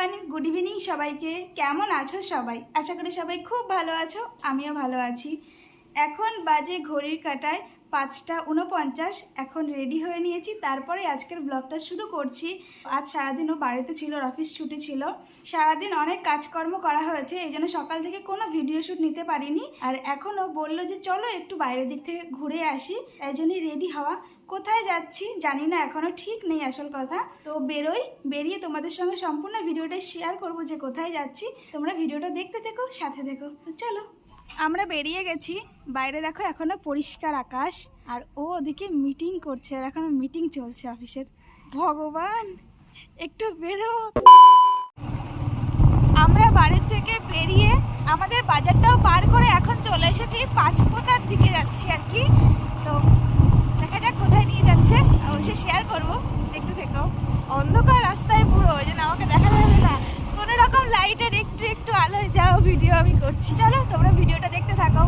Everyone, good evening সবাইকে। কেমন আছো সবাই? আশা করি সবাই খুব ভালো আছো, আমিও ভালো আছি। এখন বাজে ঘড়ির কাঁটায় 5:49। এখন রেডি হয়ে নিয়েছি, তারপরে আজকের ব্লগটা শুরু করছি। আজ সারাদিনও বাড়িতে ছিল, অফিস ছুটি ছিল, সারাদিন অনেক কাজকর্ম করা হয়েছে, এই জন্য সকাল থেকে কোনো ভিডিও শ্যুট নিতে পারিনি। আর এখনও বললো যে চলো একটু বাইরের দিক থেকে ঘুরে আসি, এই জন্যই রেডি হওয়া। কোথায় যাচ্ছি জানি না, এখনও ঠিক নেই আসল কথা। তো বেরিয়ে তোমাদের সঙ্গে সম্পূর্ণ ভিডিওটা শেয়ার করব যে কোথায় যাচ্ছি। তোমরা ভিডিওটা দেখতে থেকো, সাথে দেখো। তো চলো, আমরা বেরিয়ে গেছি। বাইরে দেখো এখনো পরিষ্কার আকাশ, আর ও ওদিকে মিটিং করছে, আর এখনো মিটিং চলছে অফিসের। ভগবান, একটু বেরো। আমরা বাড়ির থেকে বেরিয়ে আমাদের বাজারটাও পার করে এখন চলে এসেছি পাঁচপোতার দিকে যাচ্ছি আর কি। তো দেখা যাক কোথায় নিয়ে যাচ্ছে, অবশ্যই শেয়ার করবো, দেখতে থেকো। অন্ধকার রাস্তায় পুরো, ওই জন্য আমাকে দেখা যাবে না, কোনো রকম লাইটের একটু একটু আলোয় যাও ভিডিও আমি করছি। চলো তোমরা ভিডিওটা দেখতে থাকো।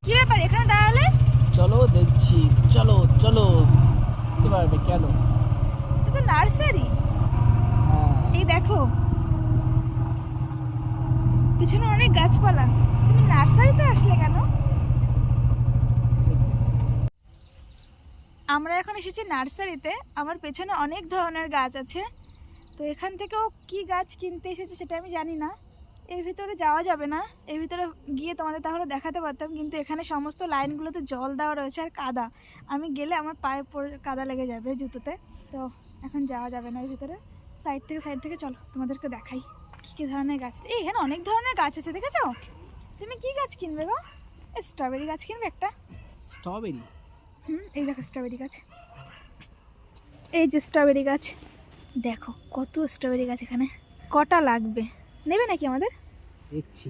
কি ব্যাপার এখানে দাঁড়ালে? চলো দেখছি, চলো চলো। বুঝতে পারবে কেন? এটা তো নার্সারি। এই দেখো পিছনে অনেক গাছপালা, তুমি নার্সারিতে আসলে কেন? আমরা এখন এসেছি নার্সারিতে। আমার পেছনে অনেক ধরনের গাছ আছে, তো এখান থেকেও কি গাছ কিনতে এসেছে সেটা আমি জানি না। এর ভিতরে যাওয়া যাবে না, এর ভিতরে গিয়ে তোমাদের তাহলে দেখাতে পারতাম, কিন্তু এখানে সমস্ত লাইনগুলোতে জল দেওয়া রয়েছে আর কাদা। আমি গেলে আমার পায়ে কাদা লেগে যাবে জুতোতে, তো এখন যাওয়া যাবে না এর ভিতরে। সাইড থেকে চলো তোমাদেরকে দেখাই কী কী ধরনের গাছ আছে। এই এখানে অনেক ধরনের গাছ আছে, দেখেছো? তুমি কি গাছ কিনবে গো? স্ট্রবেরি গাছ কিনবে একটা? স্ট্রবেরি? এই দেখো স্ট্রবেরি গাছ, এই যে স্ট্রবেরি গাছ দেখো, কত স্ট্রবেরি গাছ এখানে। কটা লাগবে? নেবে নাকি আমাদের? দেখছি।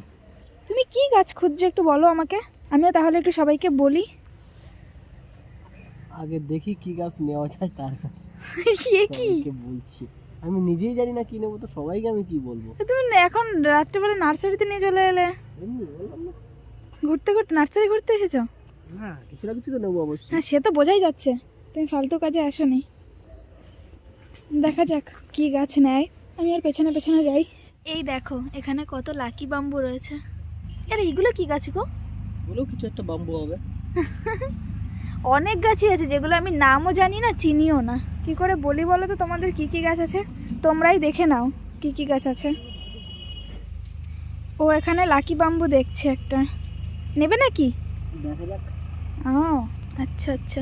তুমি কি গাছ খুঁজছো একটু বলো আমাকে, আমিও তাহলে একটু সবাইকে বলি। আগে দেখি কি গাছ নেওয়া যায়, তারপর কি বলছি। আমি নিজেই জানি না কি নেবো, তো সবাইকে আমি কি বলবো? তুমি এখন রাত্রেবেলা নার্সারিতে নিয়ে চলে এলে? এমনি বললাম না। ঘুরতে নার্সারি ঘুরতে এসেছো? হ্যাঁ, কিছু না কিছু তো নেবো অবশ্যই। হ্যাঁ, সে তো বোঝাই যাচ্ছে, তুমি ফালতু কাজে আসোনি। দেখা যাক কি গাছ নেয়, আমি আর পেছনে পেছনে যাই। এই দেখো এখানে কত লাকি বাম্বু রয়েছে। আরে এইগুলো কি গাছ গো? বলেও কিছু একটা বাম্বু হবে। অনেক গাছই আছে যেগুলো আমি নামও জানি না, চিনিও না। কি করে বলি বলো তো তোমাদের কি কি গাছ আছে? তোমরাই দেখে নাও কি কি গাছ আছে। ও এখানে লাকি বাম্বু দেখছে একটা, নেবে নাকি? দেখা যাক। ও আচ্ছা আচ্ছা,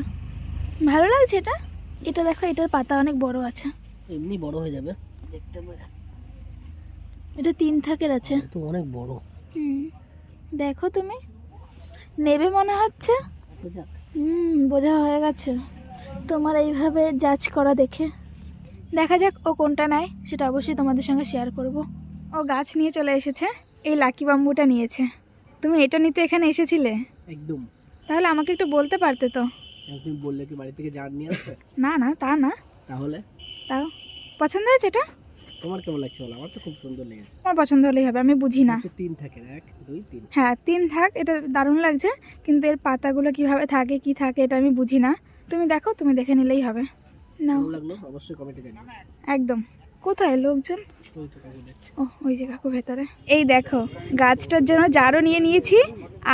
ভালো লাগছে এটা। এটা দেখো, এটার পাতা অনেক বড় আছে। এমনি বড় হয়ে যাবে দেখতে পারে। এটা 3 থাকের আছে। তো অনেক বড়। দেখো তুমি নেবে মনে হচ্ছে। যাক। বোঝা হয়ে গেছে তোমার এইভাবে জাজ করা দেখে। দেখা যাক ও কোনটা নেয়, সেটা অবশ্যই তোমাদের সঙ্গে শেয়ার করব। ও গাছ নিয়ে চলে এসেছে, এই লাকি বাম্বুটা নিয়েছে। তুমি এটা নিতে এখানে এসেছিলে? একদম। তাহলে আমাকে একটু বলতে পারতে তো। তুমি বললে কি বাড়ি থেকে জার নিয়ে আসবে? না না, তা না। তাহলে তাও পছন্দ হয়েছে এটা? তোমার কেমন লাগছে বলো? আমার তো খুব সুন্দর লেগেছে। আমার পছন্দ হলেই হবে, আমি বুঝি না। 3 থাকে, 1 2 3। হ্যাঁ 3 থাক, এটা দারুণ লাগছে, কিন্তু এর পাতাগুলো কিভাবে থাকে কি থাকে এটা আমি বুঝি না। তুমি দেখো, তুমি দেখে নিলেই হবে। না ভালো লাগলো অবশ্যই কমেন্টে জানিও। একদম। কোথায় লোকজন? ওই তো কাকু দেখছি। ও ওই যে কাকু ভেতরে। এই দেখো গাছটার জন্য জারও নিয়ে নিয়েছি,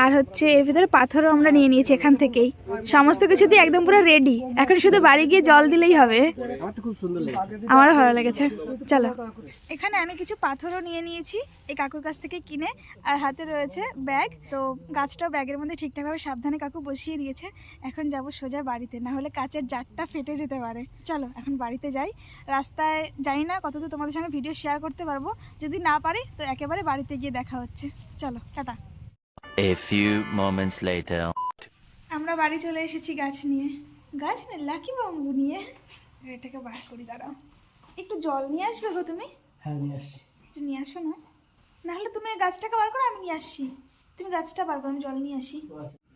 আর হচ্ছে এর ভিতরে পাথরও আমরা নিয়ে নিয়েছি এখান থেকেই। সমস্ত কিছু দিয়ে একদম পুরো রেডি, এখন শুধু বাড়ি গিয়ে জল দিলেই হবে। আমার তো খুব সুন্দর লেগেছে। আমারও ভালো লেগেছে। চলো, এখানে আমি কিছু পাথরও নিয়ে নিয়েছি এই কাকুর কাছ থেকে কিনে, আর হাতে রয়েছে ব্যাগ। তো গাছটাও ব্যাগের মধ্যে ঠিকঠাকভাবে সাবধানে কাকু বসিয়ে দিয়েছে। এখন যাব সোজা বাড়িতে, না হলে কাচের জারটা ফেটে যেতে পারে। চলো এখন বাড়িতে যাই। রাস্তায় জানি না কতদূর তোমাদের সঙ্গে ভিডিও শেয়ার করতে পারবো, যদি না পারি তো একেবারে বাড়িতে গিয়ে দেখা হচ্ছে। চলো tata. A few moments later. আমরা বাড়ি চলে এসেছি গাছ নিয়ে, গাছ না লাকি বাম্বু নিয়ে। এটাকে বার করি, দাঁড়াও। একটু জল নিয়ে আসবে গো তুমি? হ্যাঁ নিয়ে আসছি। একটু নিয়ে আসো না, নাহলে তুমি গাছটাকে বার করো, আমি নিয়ে আসছি। তুমি গাছটা বার করো, আমি জল নিয়ে আসি।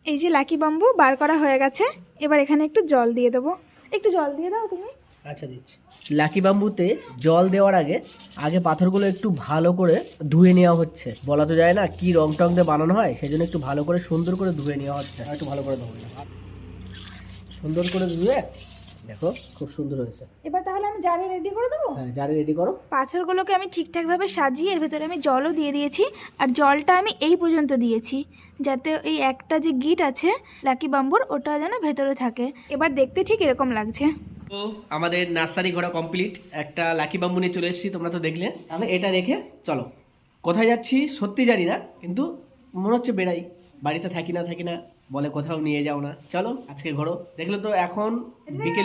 এই যে লাকি বাম্বু বার করা হয়ে গেছে, এবার এখানে একটু জল দিয়ে দেবো। একটু জল দিয়ে দাও তুমি। আচ্ছা দিচ্ছি। লাকি বাম্বুতে জল দেওয়ার আগে আগে পাথরগুলো একটু ভালো করে ধুয়ে নেওয়া হচ্ছে। বলা তো যায় না কি রং টং দিয়ে বানানো হয়, সেই জন্য একটু ভালো করে সুন্দর করে ধুয়ে নেওয়া হচ্ছে। একটু ভালো করে ধুয়ে সুন্দর করে ধুয়ে দেখো খুব সুন্দর হয়েছে। এবার তাহলে আমি জারে রেডি করে দেবো। হ্যাঁ জারে রেডি করো। পাথরগুলোকে আমি ঠিকঠাকভাবে সাজিয়ে এর ভেতরে আমি জলও দিয়ে দিয়েছি, আর জলটা আমি এই পর্যন্ত দিয়েছি যাতে এই একটা যে গিট আছে লাকি বাম্বুর ওটা যেন ভেতরে থাকে। এবার দেখতে ঠিক এরকম লাগছে। তো আমাদের নার্সারি ঘোরা কমপ্লিট। একটা লাকি বাম্বু নিয়ে চলে এসেছি, তোমরা তো দেখলে। তাহলে এটা রেখে চলো কোথায় যাচ্ছি সত্যি জানি না, কিন্তু মনে হচ্ছে বেড়াই। বাড়িতে থাকি না বলে কোথাও নিয়ে যাও না, চলো আজকে ঘোরো। দেখলে তো এখন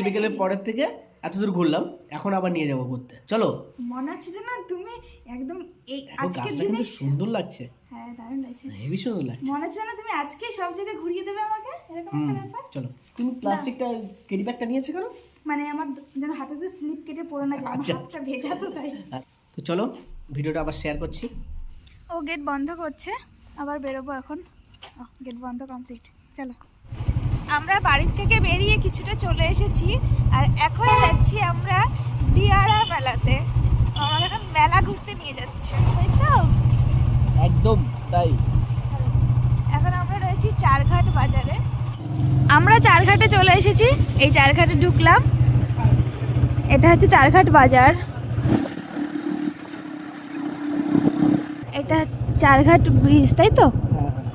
বিকেলের পরের থেকে এত দূর ঘুরলাম, এখন আবার নিয়ে যাবো ঘুরতে, চলো। মনে হচ্ছে যে না তুমি একদম এই দেখো আজকের গাছটা দিনে। কিন্তু সুন্দর লাগছে। হ্যাঁ দারুণ লাগছে, হেবি সুন্দর লাগছে। মনে হচ্ছে না তুমি আজকে সব জায়গায় ঘুরিয়ে দেবে আমাকে, এরকম একটা ব্যাপার। চলো। তুমি প্লাস্টিকটা ক্যারি ব্যাগটা নিয়েছো কেন? মানে আমার যেন হাতে স্লিপ কেটে পড়ে না যায়, আমার আচ্ছা। হাতটা ভেজা তো তাই। তো চলো ভিডিওটা আবার শেয়ার করছি। ও গেট বন্ধ করছে, আবার বেরোবো এখন। গেট বন্ধ কমপ্লিট, চলো। আমরা বাড়ির থেকে বেরিয়ে কিছুটা চলে এসেছি, আর এখন যাচ্ছি আমরা দিয়ারা মেলাতে। আমার এখন মেলা ঘুরতে নিয়ে যাচ্ছে, তাই তো? একদম তাই। এখন আমরা রয়েছি চারঘাট বাজারে। আমরা চারঘাটে চলে এসেছি, এই চারঘাটে ঢুকলাম। এটা হচ্ছে চারঘাট বাজার। এটা চারঘাট ব্রিজ, তাই তো?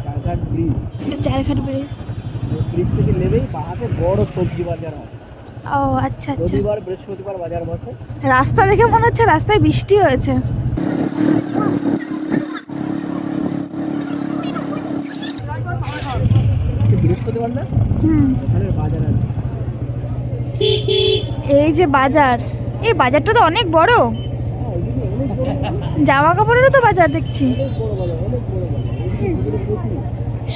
চারঘাট ব্রিজ। এটা চারঘাট ব্রিজ। ব্রিজ থেকে নেমেই বাহাতে বড় সবজি বাজার হয়। ও আচ্ছা আচ্ছা। রবিবার বৃহস্পতিবার বাজার বসে। রাস্তা দেখে মনে হচ্ছে রাস্তায় বৃষ্টি হয়েছে। বৃহস্পতিবার না? ওখানে বাজার আছে। এই যে বাজার, এই বাজারটা তো অনেক বড়। জামা কাপড়েরও তো বাজার দেখছি।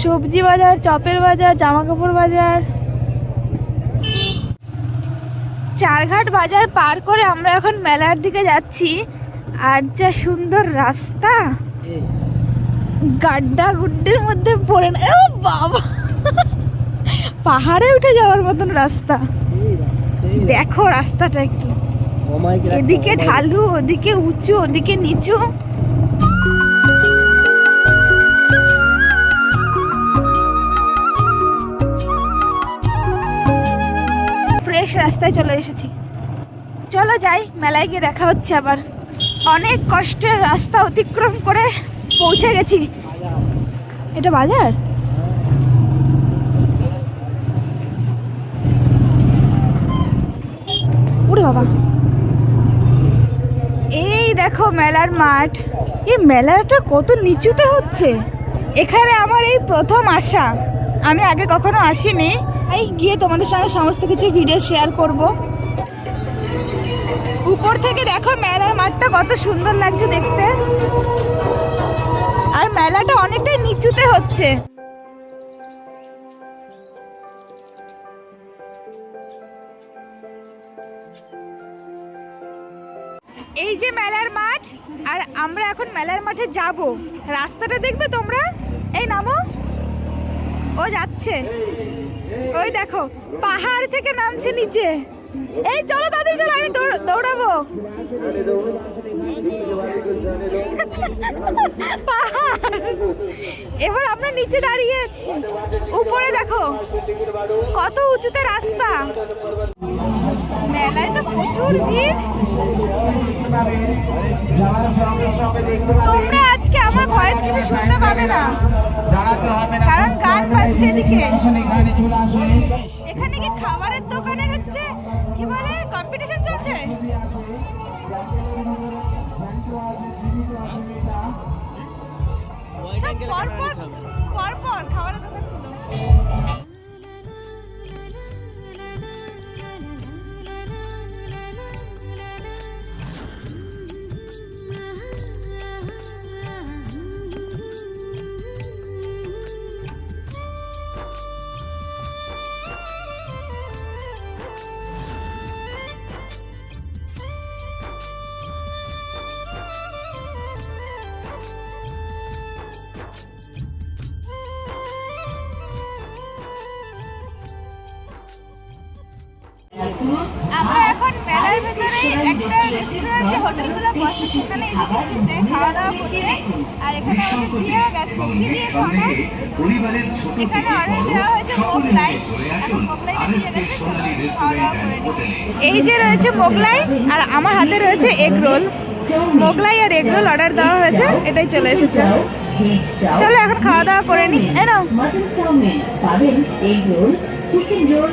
সবজি বাজার, চপের বাজার, জামা কাপড় বাজার। চারঘাট বাজার পার করে আমরা এখন মেলার দিকে যাচ্ছি। আর যা সুন্দর রাস্তা, গাড্ডা গুড্ডের মধ্যে পড়ে না। ও বাবা, পাহাড়ে উঠে যাওয়ার মতন রাস্তা। দেখো রাস্তাটা একটু, এদিকে ঢালু, ওদিকে উঁচু, ওদিকে নিচু। ফ্রেশ রাস্তায় চলে এসেছি, চলো যাই মেলায় গিয়ে দেখা হচ্ছে আবার। অনেক কষ্টের রাস্তা অতিক্রম করে পৌঁছে গেছি। এটা বাজার? ওরে বাবা, এই দেখো মেলার মাঠ। এই মেলাটা কত নিচুতে হচ্ছে। এখানে আমার এই প্রথম আসা, আমি আগে কখনো আসিনি। এই গিয়ে তোমাদের সঙ্গে সমস্ত কিছু ভিডিও শেয়ার করব। উপর থেকে দেখো মেলার মাঠটা কত সুন্দর লাগছে দেখতে, আর মেলাটা অনেকটাই নিচুতে হচ্ছে। এই যে মেলার মাঠ, আর আমরা এখন মেলার মাঠে যাব। রাস্তাটা দেখবে তোমরা, এই নামো, ও যাচ্ছে, ওই দেখো পাহাড় থেকে নামছে নিচে। এই চলো তাদের, চলো আমি দৌড়াবো। পাহাড়, এবার আমরা নিচে দাঁড়িয়ে আছি, উপরে দেখো কত উঁচুতে রাস্তা। মেলায় তো প্রচুর ভিড়। তোমরা আজকে আমার ভয়েস কিছু শুনতে পাবে না, কারণ গান বাজছে এদিকে। এখানে কি খাবারের দোকানের হচ্ছে কি বলে কম্পিটিশন চলছে? সব পরপর খাবারের দোকান ছিল। আমরা এখন মেলার ভেতরে একটা রেস্টুরেন্ট যে হোটেলগুলো বসে সেখানে এসেছি খেতে, খাওয়া দাওয়া করতে। আর এখানে আমাদের দেওয়া গেছে, কি দিয়েছে ওটা? এখানে অর্ডার দেওয়া হয়েছে মোগলাই। এখন মোগলাইটা দিয়ে গেছে, চলো খাওয়া দাওয়া করে নিই। এই যে রয়েছে মোগলাই আর আমার হাতে রয়েছে এগ রোল। মোগলাই আর এগ রোল অর্ডার দেওয়া হয়েছে, এটাই চলে এসেছে। চলো এখন খাওয়া দাওয়া করে নিই। এই নাও। মটন চাউমিন পাবেন, এগ রোল, চিকেন রোল।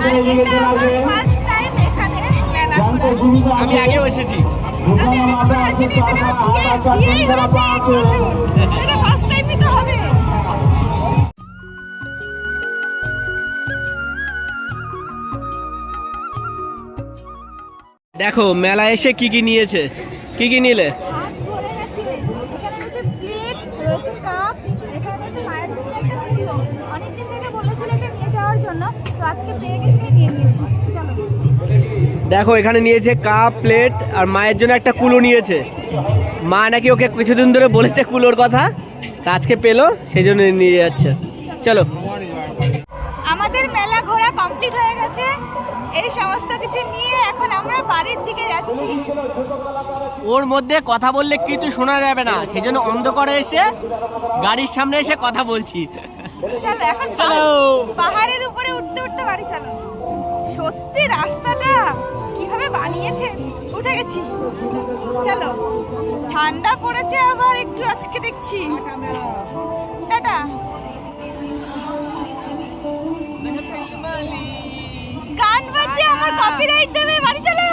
আর এটা আমার ফার্স্ট টাইম এখানে মেলা ঘোরা। আমি আগেও এসেছি। আমি এখনো আসিনি, এখানে আমার বিয়েই হয়েছে 1 বছর। এটা ফার্স্ট টাইমই তো হবে। দেখো মেলা এসে কি কি নিয়েছে, কি কি নিলে? হাত ভরে গেছে। এখানে রয়েছে প্লেট, রয়েছে কাপ, এখানে রয়েছে মায়ের জন্য একটা কুলো। অনেকদিন থেকে বলেছিল এটা নিয়ে যাওয়ার জন্য, তো আজকে পেয়ে গেছি তাই নিয়ে নিয়েছি। চলো। দেখো এখানে নিয়েছে কাপ, প্লেট আর মায়ের জন্য একটা কুলো নিয়েছে। মা নাকি ওকে কিছুদিন ধরে বলেছে কুলোর কথা, তা আজকে পেলো সেই জন্য নিয়ে যাচ্ছে। চলো। আমাদের মেলা ঘোরা কমপ্লিট হয়ে গেছে। এই সমস্ত কিছু নিয়ে এখন আমরা বাড়ির দিকে যাচ্ছি। ওর মধ্যে কথা বললে কিছু শোনা যাবে না, সেই জন্য অন্ধকারে এসে গাড়ির সামনে এসে কথা বলছি। চলো এখন চলো। পাহাড়ের উপরে উঠতে উঠতে বাড়ি চলো। সত্যি রাস্তাটা কিভাবে বানিয়েছে, উঠে গেছি। চলো, ঠান্ডা পড়েছে আবার একটু আজকে দেখছি। টাটা। গান বাজছে, আমার কপিরাইট দেবে, বাড়ি চলো।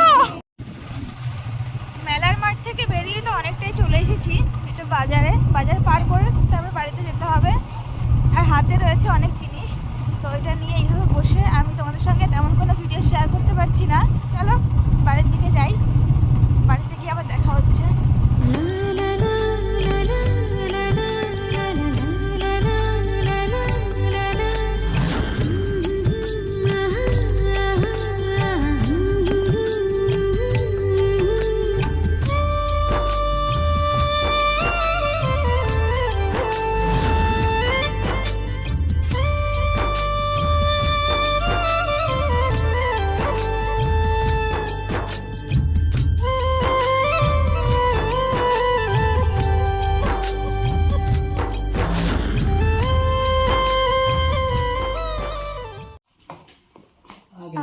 মেলার মাঠ থেকে বেরিয়ে তো অনেকটাই চলে এসেছি। এটা বাজার পার করে তারপর বাড়িতে যেতে হবে। আর হাতে রয়েছে অনেক জিনিস, তো এটা নিয়ে এইভাবে বসে আমি তোমাদের সঙ্গে তেমন কোনো ভিডিও শেয়ার করতে পারছি না। চলো বাড়ির দিকে যাই, বাড়িতে গিয়ে আবার দেখা হচ্ছে।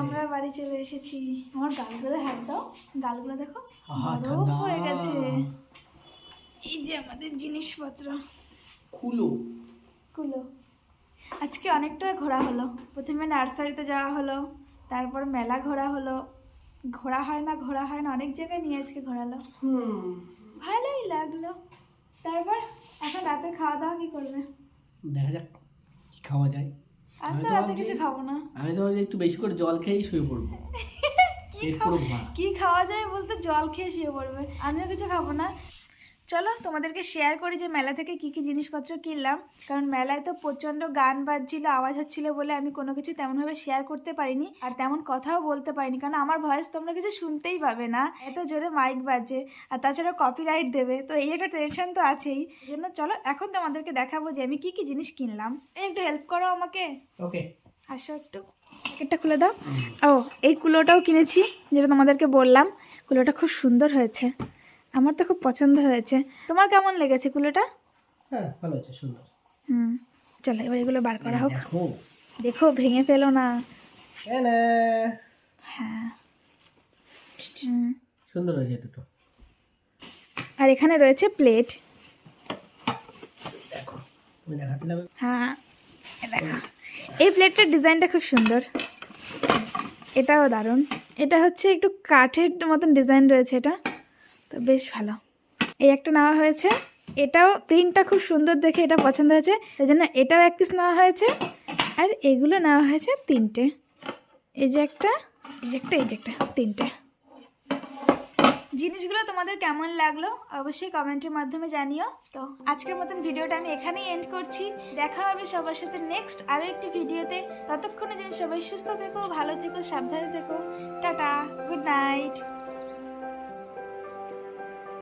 আমরা বাড়ি চলে এসেছি। আমার গালগুলো হাত দাও, গালগুলো দেখো বরফ হয়ে গেছে। এই যে আমাদের জিনিসপত্র কুলো। আজকে অনেকটা ঘোরা হলো। প্রথমে নার্সারিতে যাওয়া হলো, তারপর মেলা ঘোরা হলো। ঘোরা হয় না অনেক জায়গায় নিয়ে আজকে ঘোরালো। ভালোই লাগলো। তারপর এখন রাতে খাওয়া দাওয়া কি করবে? দেখা যাক কি খাওয়া যায়। আমি তো রাতে কিছু খাবো না। আমি তো একটু বেশি করে জল খেয়েই শুয়ে পড়বো। কি খাওয়া যায় বলতে জল খেয়ে শুয়ে পড়বে। আমিও কিছু খাবো না। চলো তোমাদেরকে শেয়ার করি যে মেলা থেকে কি কি জিনিসপত্র কিনলাম। কারণ মেলায় তো প্রচণ্ড গান বাজছিল, আওয়াজ হচ্ছিল বলে আমি কোনো কিছু তেমনভাবে শেয়ার করতে পারিনি, আর তেমন কথাও বলতে পারিনি। কারণ আমার ভয়েস তোমরা কিছু শুনতেই পাবে না, এত জোরে মাইক বাজছে। আর তাছাড়া কপিরাইট দেবে, তো এই একটা টেনশন তো আছেই। এই জন্য চলো এখন তোমাদেরকে দেখাবো যে আমি কি কি জিনিস কিনলাম। এই একটু হেল্প করো আমাকে। ওকে, আসো একটু, প্যাকেটটা খুলে দাও। ও, এই কুলোটাও কিনেছি, যেটা তোমাদেরকে বললাম। কুলোটা খুব সুন্দর হয়েছে, আমার তো খুব পছন্দ হয়েছে। তোমার কেমন লেগেছে কুলোটা? হ্যাঁ ভালো আছে, সুন্দর। চলো এবার এগুলো বার করা হোক। দেখো ভেঙে ফেলো না। হ্যাঁ, সুন্দর হয়েছে দুটো। আর এখানে রয়েছে প্লেট। দেখো তুমি দেখাতে লাগবে। হ্যাঁ দেখো, এই প্লেটটার ডিজাইনটা খুব সুন্দর, এটাও দারুণ। এটা হচ্ছে একটু কাঠের মতন ডিজাইন রয়েছে, এটা তো বেশ ভালো। এই একটা নেওয়া হয়েছে, এটাও প্রিন্টটা খুব সুন্দর দেখে এটা পছন্দ হয়েছে, সেই জন্য এটাও এক পিস নেওয়া হয়েছে। আর এগুলো নেওয়া হয়েছে 3টে। এই যে একটা, এই যে একটা, এই যে একটা, 3টে। জিনিসগুলো তোমাদের কেমন লাগলো অবশ্যই কমেন্টের মাধ্যমে জানিও। তো আজকের মতন ভিডিওটা আমি এখানেই এন্ড করছি। দেখা হবে সবার সাথে নেক্সট আরও একটি ভিডিওতে। ততক্ষণে যেন সবাই সুস্থ থেকো, ভালো থেকো, সাবধানে থেকো। Tata, good night.